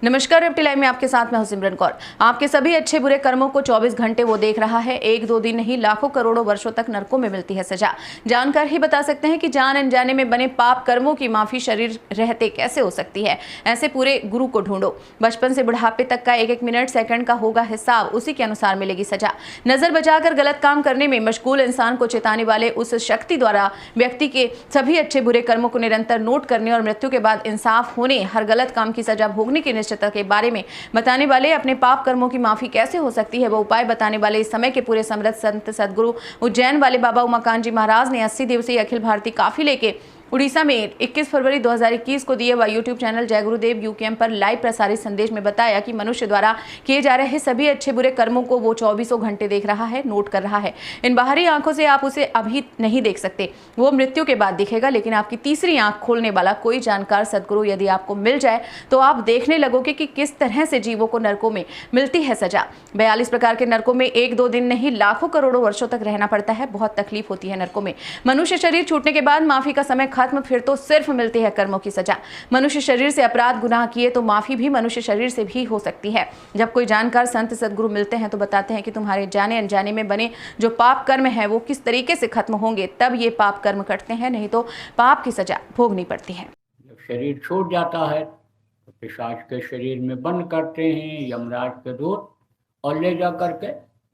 नमस्कार, रेप्टिल लाइव में आपके साथ मैं हूं सिमरन कौर। आपके सभी अच्छे बुरे कर्मों को 24 घंटे वो देख रहा है। एक दो दिन नहीं, लाखों करोड़ों वर्षों तक नरकों में मिलती है सजा। जानकर ही बता सकते हैं कि जान अनजाने में बने पाप कर्मों की माफी शरीर रहते कैसे हो सकती है। ऐसे पूरे गुरु को ढूंढो। बचपन से बुढ़ापे तक का एक एक मिनट सेकंड का होगा हिसाब, उसी के अनुसार मिलेगी सजा। नजर बचाकर गलत काम करने में मशगूल इंसान को चेताने वाले उस शक्ति द्वारा व्यक्ति के सभी अच्छे बुरे कर्मों को निरंतर नोट करने और मृत्यु के बाद इंसाफ होने, हर गलत काम की सजा भोगने की के बारे में बताने वाले, अपने पाप कर्मों की माफी कैसे हो सकती है वो उपाय बताने वाले इस समय के पूरे समृद्ध संत सदगुरु उज्जैन वाले बाबा उमाकांत जी महाराज ने 80 दिवसीय अखिल भारतीय काफिले के उड़ीसा में 21 फरवरी 2021 को दिए व यूट्यूब चैनल जय गुरुदेव यूकेएम पर लाइव प्रसारित संदेश में बताया कि मनुष्य द्वारा किए जा रहे सभी अच्छे बुरे कर्मों को वो 24 घंटे देख रहा है, नोट कर रहा है। इन बाहरी आंखों से आप उसे अभी नहीं देख सकते, वो मृत्यु के बाद दिखेगा, लेकिन आपकी तीसरी आंख खोलने वाला कोई जानकार सदगुरु यदि आपको मिल जाए तो आप देखने लगोगे कि किस तरह से जीवों को नरकों में मिलती है सजा। 42 प्रकार के नरकों में एक दो दिन नहीं, लाखों करोड़ों वर्षों तक रहना पड़ता है। बहुत तकलीफ होती है नरकों में। मनुष्य शरीर छूटने के बाद माफी का समय खत्म, फिर तो सिर्फ मिलती है कर्मों की सजा। मनुष्य शरीर से अपराध गुनाह किए तो माफी भी मनुष्य शरीर से भी हो सकती है। जब कोई जानकार संत सदगुरु मिलते हैं तो बताते हैं कि तुम्हारे जाने अनजाने में बने जो पाप कर्म है वो किस तरीके से खत्म होंगे, तब ये पाप कर्म कटते हैं, नहीं तो पाप की सजा भोगनी पड़ती है। जब शरीर छूट जाता है तो पिशाच के शरीर में बंद करते हैं यमराज के दूत और ले जा करके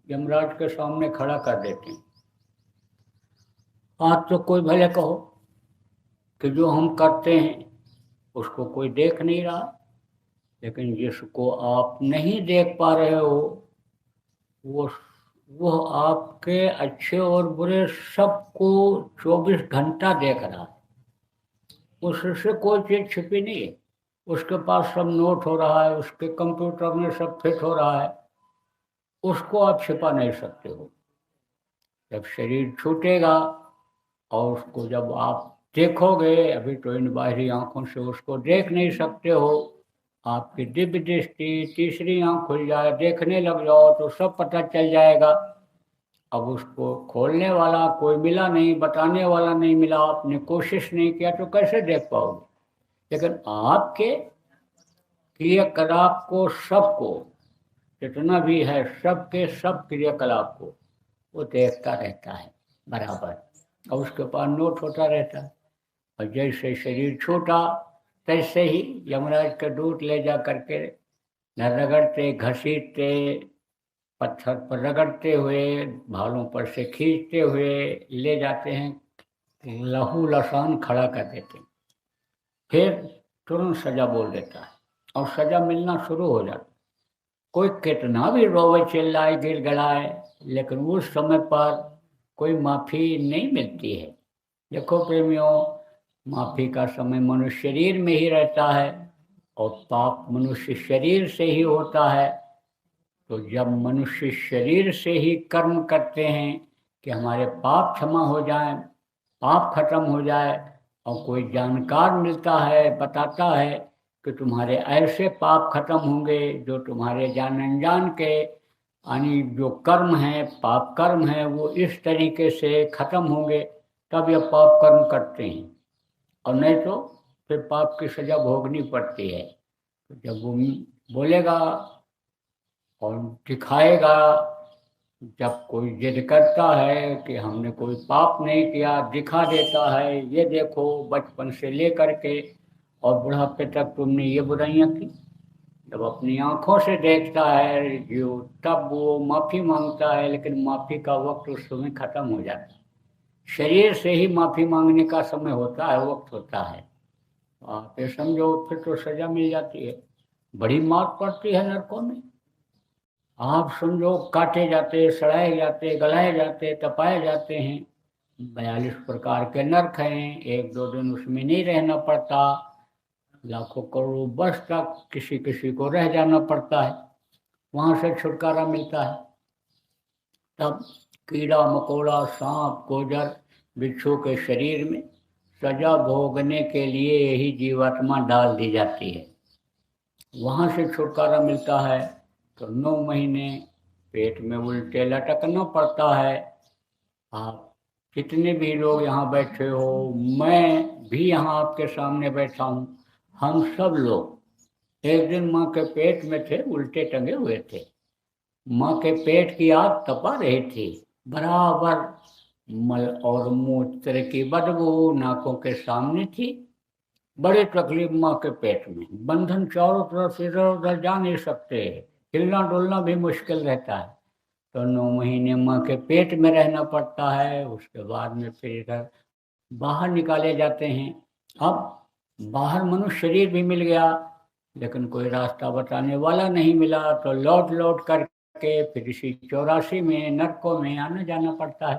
यमराज के सामने खड़ा कर देते हैं। आज तो कोई भले कहो कि जो हम करते हैं उसको कोई देख नहीं रहा, लेकिन जिसको आप नहीं देख पा रहे हो वो आपके अच्छे और बुरे सबको 24 घंटा देख रहा है। उससे कोई चीज छिपी नहीं है। उसके पास सब नोट हो रहा है, उसके कंप्यूटर में सब फिट हो रहा है, उसको आप छिपा नहीं सकते हो। जब शरीर छूटेगा और उसको जब आप देखोगे, अभी तो इन बाहरी आंखों से उसको देख नहीं सकते हो, आपकी दिव्य दृष्टि तीसरी आंख खुल जाए, देखने लग जाओ तो सब पता चल जाएगा। अब उसको खोलने वाला कोई मिला नहीं, बताने वाला नहीं मिला, आपने कोशिश नहीं किया तो कैसे देख पाओगे। लेकिन आपके क्रियाकलाप को, सबको जितना भी है, सबके सब क्रियाकलाप को वो देखता रहता है बराबर, और उसके पास नोट होता रहता है। और जैसे शरीर छूटा तैसे ही यमराज का दूत ले जा करके न रगड़ते घसीटते, पत्थर पर रगड़ते हुए, भालों पर से खींचते हुए ले जाते हैं, लहू लसान खड़ा कर देते हैं। फिर तुरंत सजा बोल देता है और सजा मिलना शुरू हो जाता है। कोई कितना भी रोवे चिल्लाए गिड़गिड़ाए, लेकिन उस समय पर कोई माफ़ी नहीं मिलती है। देखो प्रेमियों, माफ़ी का समय मनुष्य शरीर में ही रहता है और पाप मनुष्य शरीर से ही होता है। तो जब मनुष्य शरीर से ही कर्म करते हैं कि हमारे पाप क्षमा हो जाए, पाप खत्म हो जाए, और कोई जानकार मिलता है, बताता है कि तुम्हारे ऐसे पाप खत्म होंगे जो तुम्हारे जान अनजान के यानी जो कर्म है, पाप कर्म है, वो इस तरीके से खत्म होंगे, तब यह पाप कर्म करते हैं। और नहीं तो फिर पाप की सजा भोगनी पड़ती है। तो जब वो बोलेगा और दिखाएगा, जब कोई जिद करता है कि हमने कोई पाप नहीं किया, दिखा देता है, ये देखो बचपन से लेकर के और बुढ़ापे तक तुमने ये बुराइयां की। जब अपनी आंखों से देखता है जो, तब वो माफ़ी मांगता है, लेकिन माफ़ी का वक्त उस समय खत्म हो जाता है। शरीर से ही माफ़ी मांगने का समय होता है, वक्त होता है। आप ये समझो, फिर तो सजा मिल जाती है, बड़ी मार पड़ती है नरकों में। आप समझो, काटे जाते, सड़ाए जाते, गलाए जाते, तपाए जाते हैं। 42 प्रकार के नर्क हैं, एक दो दिन उसमें नहीं रहना पड़ता, लाखों करोड़ों वर्ष तक किसी किसी को रह जाना पड़ता है, वहाँ से छुटकारा मिलता है। तब कीड़ा मकोड़ा, सांप गोजर बिच्छू के शरीर में सजा भोगने के लिए यही जीवात्मा डाल दी जाती है। वहाँ से छुटकारा मिलता है तो 9 महीने पेट में उल्टे लटकना पड़ता है। आप जितने भी लोग यहाँ बैठे हो, मैं भी यहाँ आपके सामने बैठा हूँ, हम सब लोग एक दिन माँ के पेट में थे, उल्टे टंगे हुए थे। माँ के पेट की आग तपा रही थी, बराबर मल और मूत्र की बदबू नाकों के सामने थी। बड़ी तकलीफ माँ के पेट में, बंधन चारों तरफ इधर उधर जा नहीं सकते, हिलना डुलना भी मुश्किल रहता है। तो 9 महीने माँ के पेट में रहना पड़ता है। उसके बाद में फिर इधर बाहर निकाले जाते हैं। अब बाहर मनुष्य शरीर भी मिल गया, लेकिन कोई रास्ता बताने वाला नहीं मिला, तो लौट लौट करके फिर इसी 84 में नरकों में आना जाना पड़ता है।